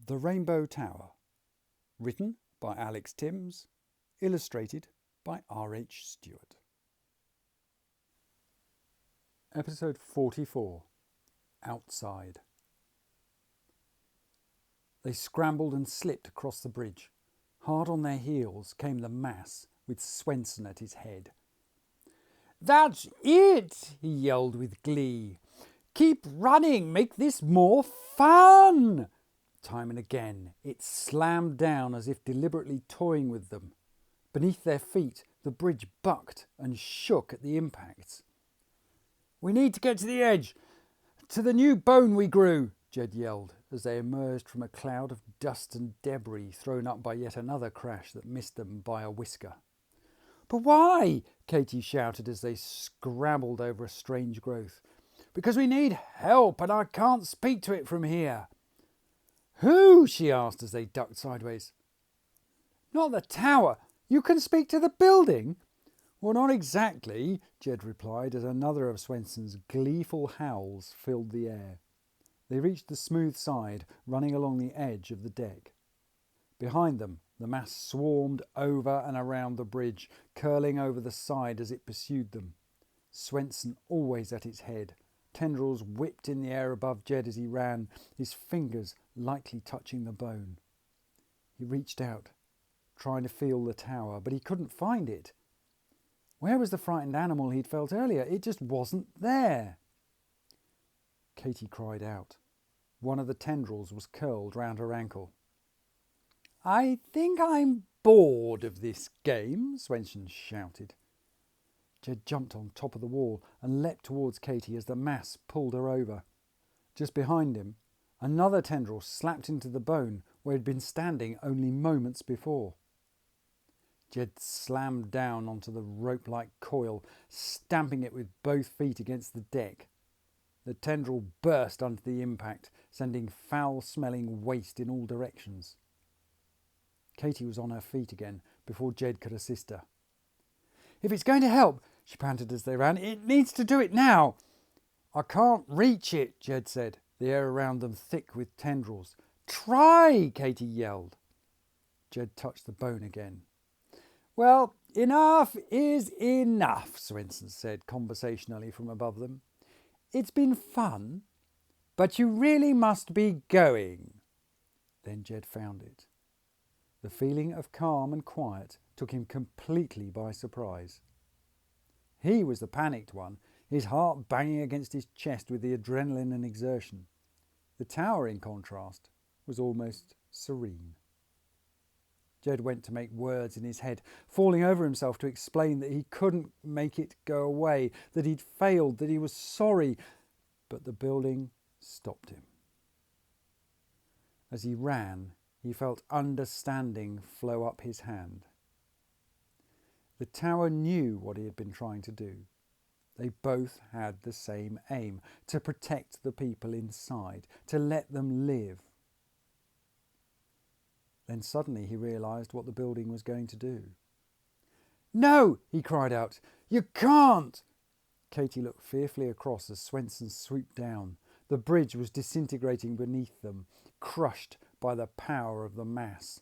The Rainbow Tower. Written by Alex Tymms. Illustrated by R H Stewart. Episode 44. Outside. They scrambled and slipped across the bridge. Hard on their heels came the mass, with Swenson at his head. "That's it!" he yelled with glee. "Keep running, make this more fun!" Time and again it slammed down as if deliberately toying with them. Beneath their feet the bridge bucked and shook at the impacts. "We need to get to the edge, to the new bone we grew," Jed yelled as they emerged from a cloud of dust and debris thrown up by yet another crash that missed them by a whisker. "But why?" Katie shouted as they scrabbled over a strange growth. "Because we need help and I can't speak to it from here." "Who?" she asked as they ducked sideways. "Not the tower. You can speak to the building." "Well, not exactly," Jed replied as another of Swenson's gleeful howls filled the air. They reached the smooth side, running along the edge of the deck. Behind them, the mass swarmed over and around the bridge, curling over the side as it pursued them. Swenson always at its head. Tendrils whipped in the air above Jed as he ran, his fingers lightly touching the bone. He reached out, trying to feel the tower, but he couldn't find it. Where was the frightened animal he'd felt earlier? It just wasn't there. Katie cried out. One of the tendrils was curled round her ankle. "I think I'm bored of this game," Swenson shouted. Jed jumped on top of the wall and leapt towards Katie as the mass pulled her over. Just behind him, another tendril slapped into the bone where he'd been standing only moments before. Jed slammed down onto the rope-like coil, stamping it with both feet against the deck. The tendril burst under the impact, sending foul-smelling waste in all directions. Katie was on her feet again before Jed could assist her. "If it's going to help," she panted as they ran, "it needs to do it now." "I can't reach it," Jed said, the air around them thick with tendrils. "Try!" Katie yelled. Jed touched the bone again. "Well, enough is enough," Swenson said conversationally from above them. "It's been fun, but you really must be going." Then Jed found it. The feeling of calm and quiet took him completely by surprise. He was the panicked one, his heart banging against his chest with the adrenaline and exertion. The tower, in contrast, was almost serene. Jed went to make words in his head, falling over himself to explain that he couldn't make it go away, that he'd failed, that he was sorry, but the building stopped him. As he ran, he felt understanding flow up his hand. The tower knew what he had been trying to do. They both had the same aim, to protect the people inside, to let them live. Then suddenly he realised what the building was going to do. "No!" he cried out. "You can't!" Katie looked fearfully across as Swenson swooped down. The bridge was disintegrating beneath them, crushed by the power of the mass.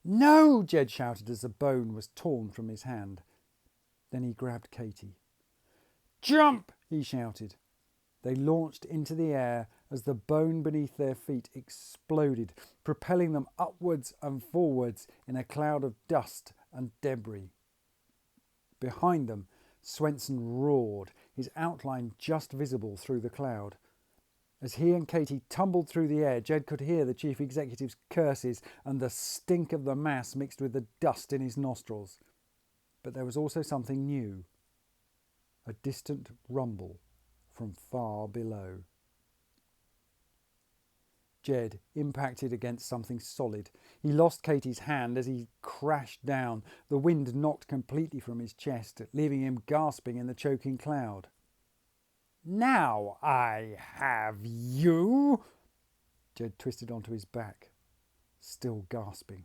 "No!" Jed shouted as the bone was torn from his hand. Then he grabbed Katie. "Jump!" he shouted. They launched into the air as the bone beneath their feet exploded, propelling them upwards and forwards in a cloud of dust and debris. Behind them, Swenson roared, his outline just visible through the cloud. As he and Katie tumbled through the air, Jed could hear the chief executive's curses and the stink of the mass mixed with the dust in his nostrils. But there was also something new. A distant rumble from far below. Jed impacted against something solid. He lost Katie's hand as he crashed down. The wind knocked completely from his chest, leaving him gasping in the choking cloud. "Now I have you!" Jed twisted onto his back, still gasping.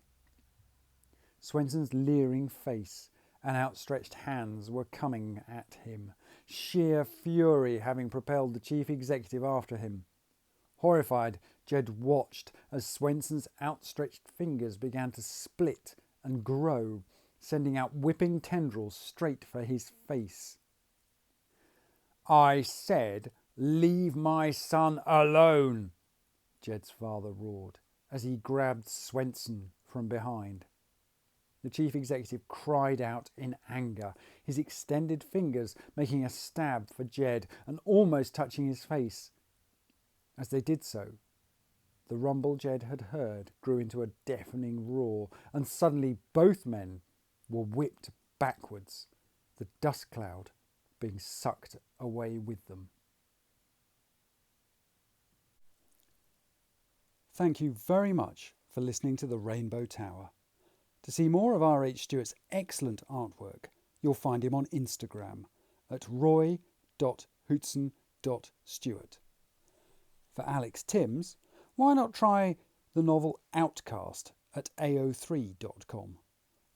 Swenson's leering face and outstretched hands were coming at him, sheer fury having propelled the chief executive after him. Horrified, Jed watched as Swenson's outstretched fingers began to split and grow, sending out whipping tendrils straight for his face. "I said, leave my son alone," Jed's father roared as he grabbed Swenson from behind. The chief executive cried out in anger, his extended fingers making a stab for Jed and almost touching his face. As they did so, the rumble Jed had heard grew into a deafening roar, and suddenly both men were whipped backwards, the dust cloud being sucked away with them. Thank you very much for listening to The Rainbow Tower. To see more of R H Stewart's excellent artwork, you'll find him on Instagram at roy.hootson.stewart. For Alex Tymms, why not try the novel OutCaste at ao3.com?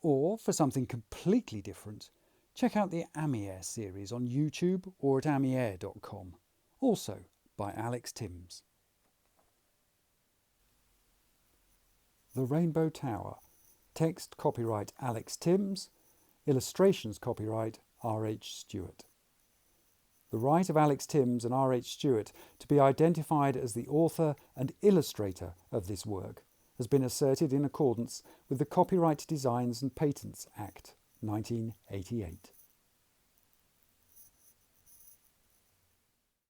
Or, for something completely different, check out the Amier series on YouTube or at amier.com, also by Alex Tymms. The Rainbow Tower. Text copyright Alex Tymms. Illustrations copyright R H Stewart. The right of Alex Tymms and R H Stewart to be identified as the author and illustrator of this work has been asserted in accordance with the Copyright Designs and Patents Act 1988.